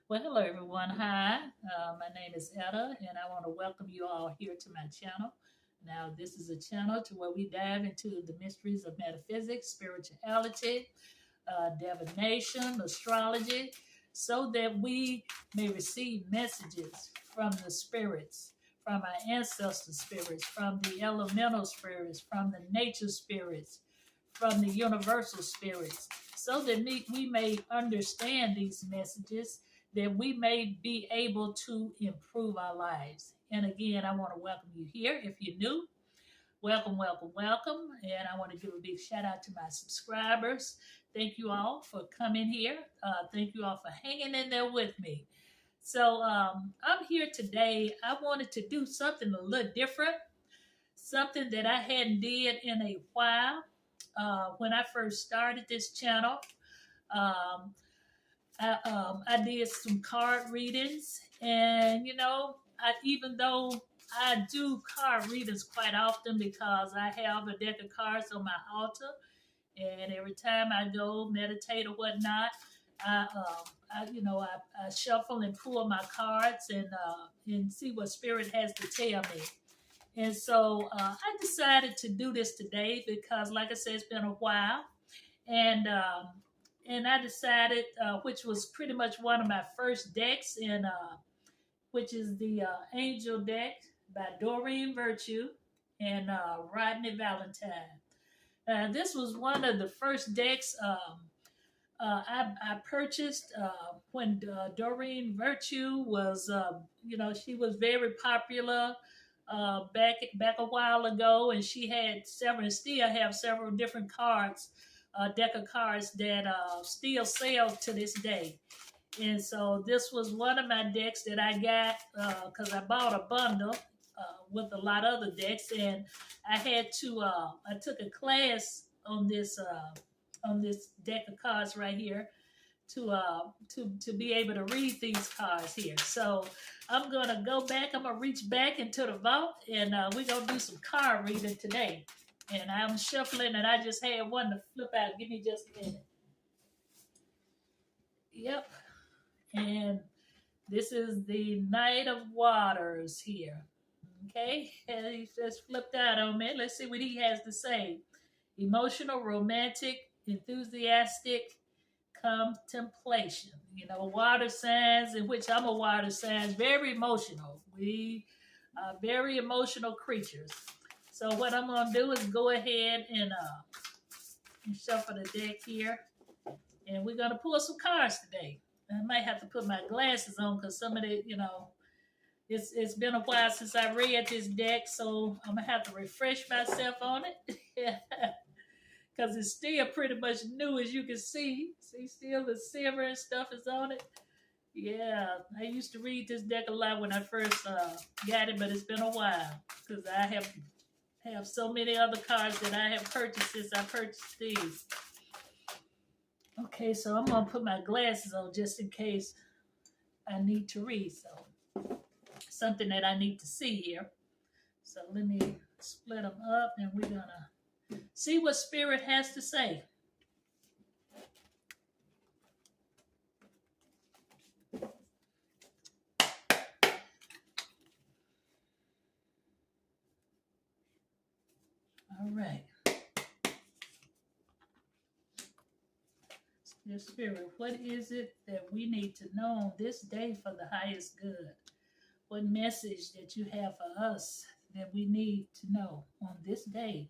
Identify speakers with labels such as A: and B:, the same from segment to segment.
A: Well, hello everyone. Hi, my name is Etta, and I want to welcome you all here to my channel. Now, this is a channel to where we dive into the mysteries of metaphysics, spirituality, divination, astrology, so that we may receive messages from the spirits, from our ancestor spirits, from the elemental spirits, from the nature spirits, from the universal spirits, so that we may understand these messages, that we may be able to improve our lives. And again, I want to welcome you here. If you're new, welcome, welcome, welcome. And I want to give a big shout out to my subscribers. Thank you all for coming here. Thank you all for hanging in there with me. So I'm here today. I wanted to do something a little different, something that I hadn't did in a while. When I first started this channel, um, I did some card readings, and even though I do card readings quite often because I have a deck of cards on my altar, and every time I go meditate or whatnot, I shuffle and pull my cards and see what spirit has to tell me. And so I decided to do this today because, like I said, it's been a while, and I decided, which was pretty much one of my first decks, and which is the Angel deck by Doreen Virtue and Rodney Valentine. This was one of the first decks I purchased when Doreen Virtue was, she was very popular back a while ago, and she had several, and still have several different cards, deck of cards that still sell to this day. And so this was one of my decks that I got because I bought a bundle with a lot of other decks, and I had to. I took a class on this deck of cards right here to be able to read these cards here. So I'm gonna go back. I'm gonna reach back into the vault, and we're gonna do some card reading today. And I'm shuffling, and I just had one to flip out. Give me just a minute. Yep. And this is the Knight of Waters here. Okay, and he just flipped out on me. Let's see what he has to say. Emotional, romantic, enthusiastic, contemplation. Water signs, in which I'm a water sign, very emotional. We are very emotional creatures. So what I'm going to do is go ahead and shuffle the deck here. And we're going to pull some cards today. I might have to put my glasses on because some of the, it's been a while since I read this deck. So I'm going to have to refresh myself on it. Because it's still pretty much new, as you can see. See, still the silver and stuff is on it. Yeah, I used to read this deck a lot when I first got it, but it's been a while because I have so many other cards that I have purchased since I purchased these. Okay, so I'm going to put my glasses on just in case I need to read. So, something that I need to see here. So, let me split them up, and we're going to see what Spirit has to say. All right. Dear Spirit, what is it that we need to know on this day for the highest good? What message that you have for us that we need to know on this day?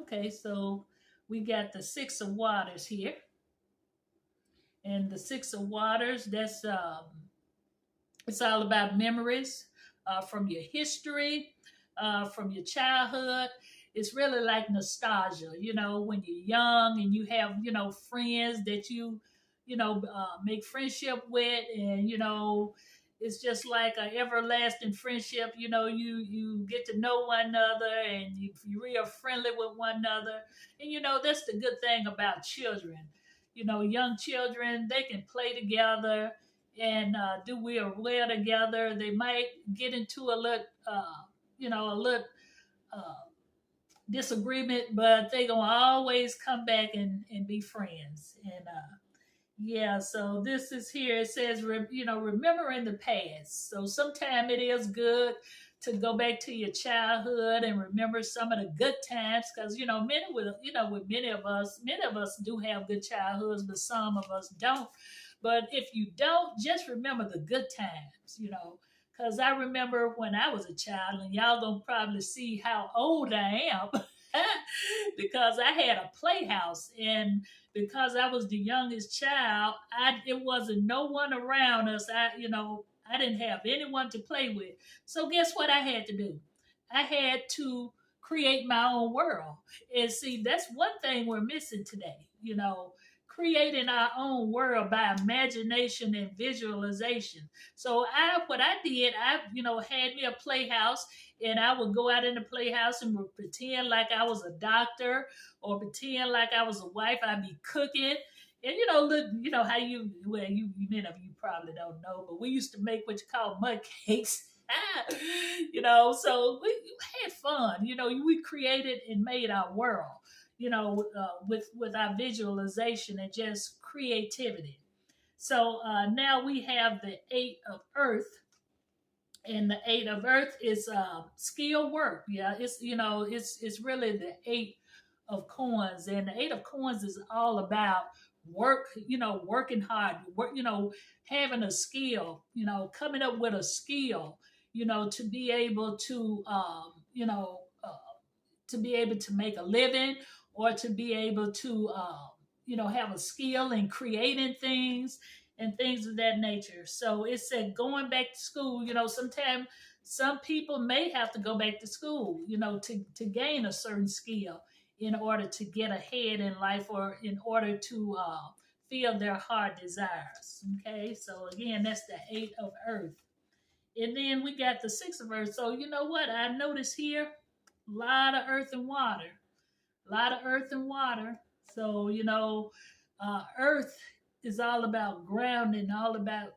A: Okay, so we got the Six of Waters here. And the Six of Waters, that's it's all about memories from your history, from your childhood. It's really like nostalgia, when you're young and you have, friends that make friendship with, and, it's just like an everlasting friendship. You get to know one another, and you're real friendly with one another. And, that's the good thing about children. Young children, they can play together and do real well together. They might get into a little, uh, disagreement, but they gonna always come back and be friends. Yeah, so this is here. It says, remembering the past. So sometimes it is good to go back to your childhood and remember some of the good times, because with many of us do have good childhoods, but some of us don't. But if you don't, just remember the good times. Because I remember when I was a child, and y'all gonna probably see how old I am, because I had a playhouse, and because I was the youngest child, it wasn't no one around us. I didn't have anyone to play with. So guess what I had to do? I had to create my own world. And see, that's one thing we're missing today. Creating our own world by imagination and visualization. So what I did, had me a playhouse, and I would go out in the playhouse and would pretend like I was a doctor, or pretend like I was a wife. I'd be cooking. And look, how many of you probably don't know, but we used to make what you call mud cakes. So we had fun. We created and made our world. With our visualization and just creativity. So now we have the eight of Earth, and the eight of Earth is skill work. Yeah, it's really the eight of coins, and the eight of coins is all about work. Working hard, work. Having a skill. Coming up with a skill. To be able to to be able to make a living, or to be able to have a skill in creating things and things of that nature. So it said going back to school. Sometimes some people may have to go back to school, to gain a certain skill in order to get ahead in life, or in order to feel their heart desires. Okay, so again, that's the eight of Earth. And then we got the six of Earth. So you know what I noticed here? A lot of earth and water. A lot of earth and water. So, earth is all about grounding, all about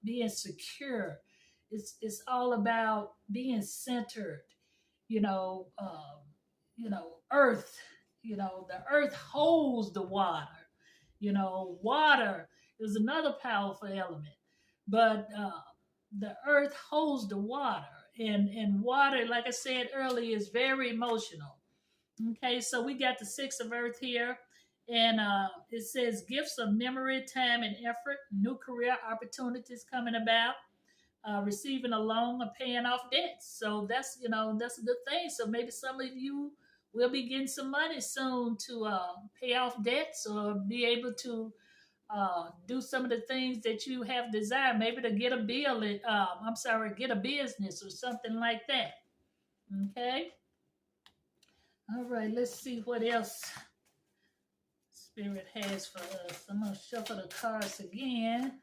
A: being secure. It's all about being centered. You know, um, earth. The earth holds the water. Water is another powerful element, but the earth holds the water, and water, like I said earlier, is very emotional. Okay, so we got the six of Earth here, and it says gifts of memory, time, and effort, new career opportunities coming about, receiving a loan or paying off debts. So that's a good thing. So maybe some of you will be getting some money soon to pay off debts, or be able to do some of the things that you have desired, maybe to get a bill. Get a business or something like that. Okay. All right, let's see what else Spirit has for us. I'm going to shuffle the cards again.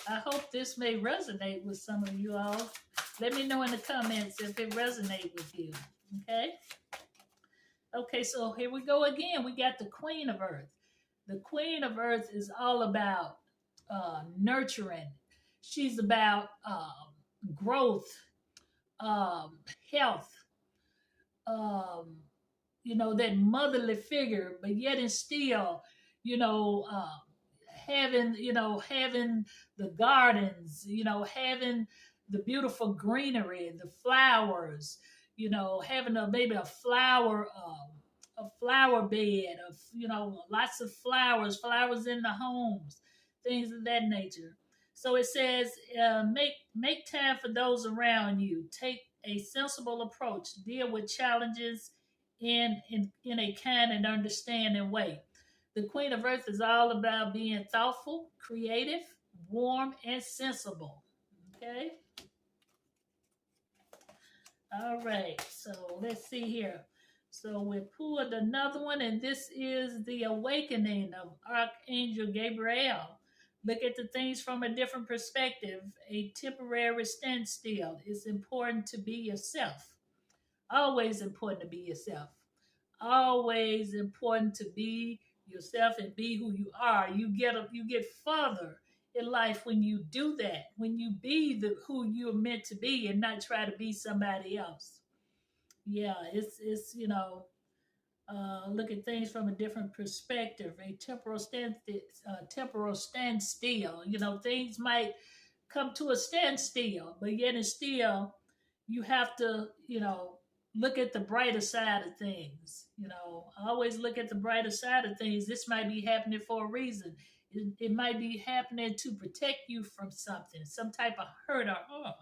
A: I hope this may resonate with some of you all. Let me know in the comments if it resonates with you. Okay? Okay, so here we go again. We got the Queen of Earth. The Queen of Earth is all about nurturing. She's about growth, health, um, that motherly figure, but yet and still, having the gardens, having the beautiful greenery, the flowers, having maybe a flower bed of, lots of flowers in the homes, things of that nature. So it says, make time for those around you. Take a sensible approach. Deal with challenges in a kind and understanding way. The Queen of Earth is all about being thoughtful, creative, warm, and sensible. Okay. All right. So let's see here. So we pulled another one, and this is the awakening of Archangel Gabriel. Look at the things from a different perspective. A temporary standstill. It's important to be yourself. Always important to be yourself. Always important to be yourself and be who you are. You get further in life when you do that. When you be who you're meant to be, and not try to be somebody else. Yeah, it's look at things from a different perspective, a temporal standstill. You know, things might come to a standstill, but yet and still, you have to, look at the brighter side of things. Always look at the brighter side of things. This might be happening for a reason. It might be happening to protect you from something, some type of hurt or harm.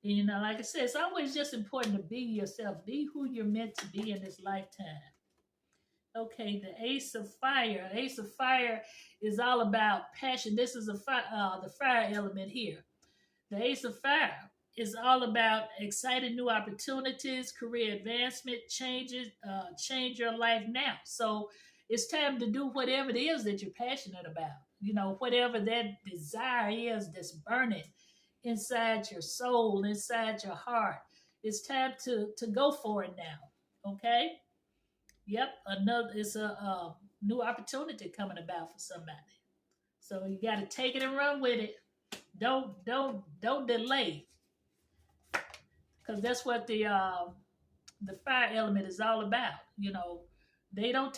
A: Like I said, it's always just important to be yourself, be who you're meant to be in this lifetime. Okay, the Ace of Fire. Ace of Fire is all about passion. This is the fire element here. The Ace of Fire is all about exciting new opportunities, career advancement, change your life now. So it's time to do whatever it is that you're passionate about. Whatever that desire is that's burning inside your soul, inside your heart. It's time to go for it now. Okay. Yep, it's a new opportunity coming about for somebody. So you got to take it and run with it. Don't delay, because that's what the fire element is all about. They don't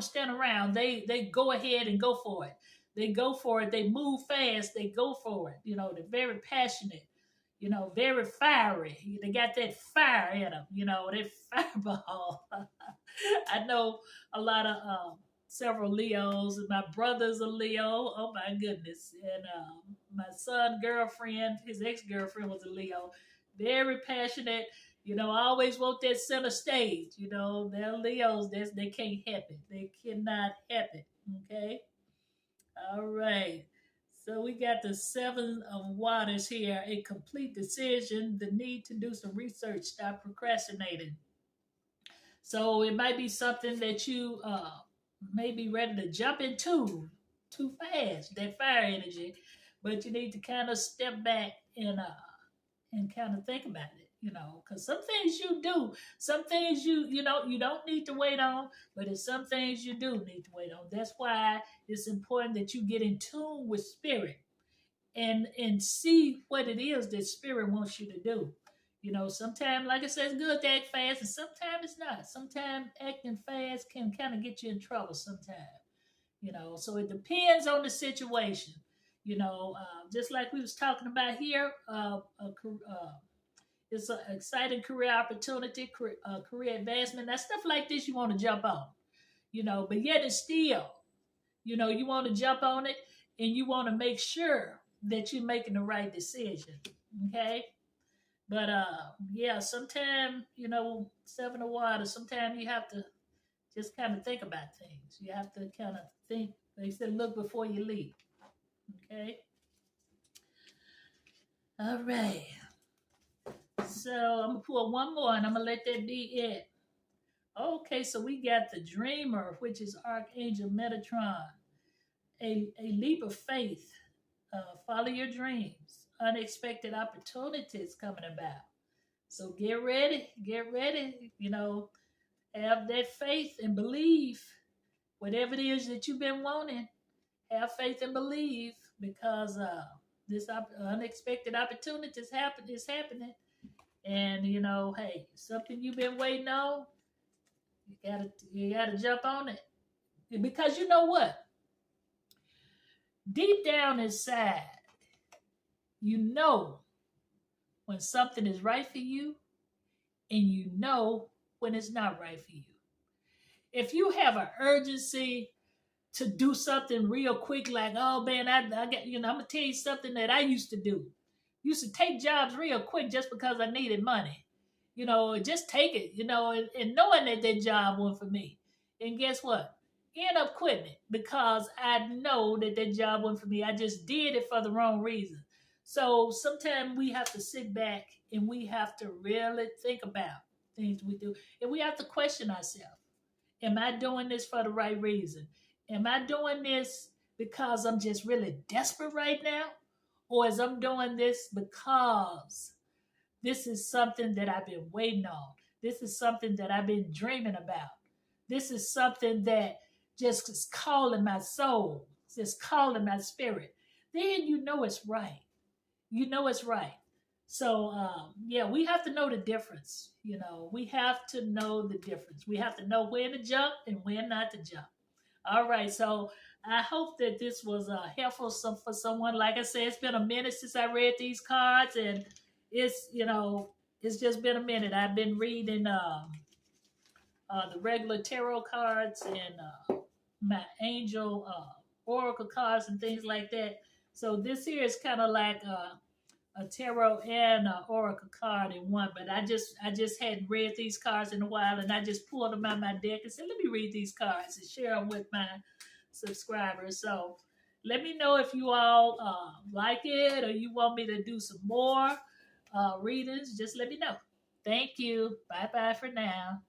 A: stand around. They go ahead and go for it. They go for it. They move fast. They go for it. They're very passionate. Very fiery. They got that fire in them. That fireball. I know a lot of several Leos. My brother's a Leo. Oh my goodness. And my son girlfriend, his ex-girlfriend was a Leo. Very passionate. Always want that center stage. They're Leos. They can't help it. They cannot help it. Okay. All right. So we got the Seven of Waters here. A complete decision, the need to do some research, stop procrastinating. So it might be something that you may be ready to jump into too fast, that fire energy, but you need to kind of step back and kind of think about it. Because some things you do, some things you don't need to wait on, but it's some things you do need to wait on. That's why it's important that you get in tune with spirit and see what it is that spirit wants you to do. Sometimes, like I said, it's good to act fast, and sometimes it's not. Sometimes acting fast can kind of get you in trouble sometimes. So it depends on the situation. Just like we was talking about here, it's an exciting career opportunity, career advancement. That stuff like this you want to jump on, but yet it's still, you want to jump on it and you want to make sure that you're making the right decision. Okay. But yeah, sometimes, Seven of Water, sometimes you have to just kind of think about things. You have to kind of think. They said, look before you leap. Okay. All right. So I'm going to pull one more and I'm going to let that be it. Okay, so we got the Dreamer, which is Archangel Metatron. A leap of faith. Follow your dreams. Unexpected opportunities coming about. So get ready. Have that faith and believe. Whatever it is that you've been wanting, have faith and believe, because this unexpected opportunity is happening. And hey, something you've been waiting on, you gotta jump on it. Because you know what? Deep down inside, you know when something is right for you, and you know when it's not right for you. If you have an urgency to do something real quick, like, oh man, I got, I'm gonna tell you something that I used to do. Used to take jobs real quick just because I needed money. Just take it, and knowing that job wasn't for me. And guess what? End up quitting it because I know that job wasn't for me. I just did it for the wrong reason. So sometimes we have to sit back and we have to really think about things we do. And we have to question ourselves. Am I doing this for the right reason? Am I doing this because I'm just really desperate right now? Or is I'm doing this because this is something that I've been waiting on? This is something that I've been dreaming about. This is something that just is calling my soul, just calling my spirit. Then you know it's right. You know it's right. So yeah, we have to know the difference. You know, we have to know the difference. We have to know when to jump and when not to jump. All right, so I hope that this was helpful for someone. Like I said, it's been a minute since I read these cards, and it's it's just been a minute. I've been reading the regular tarot cards and my angel oracle cards and things like that. So this here is kind of like a tarot and an oracle card in one. But I just hadn't read these cards in a while, and I just pulled them out my deck and said, let me read these cards and share them with my subscribers. So let me know if you all like it or you want me to do some more readings. Just let me know. Thank you. Bye bye for now.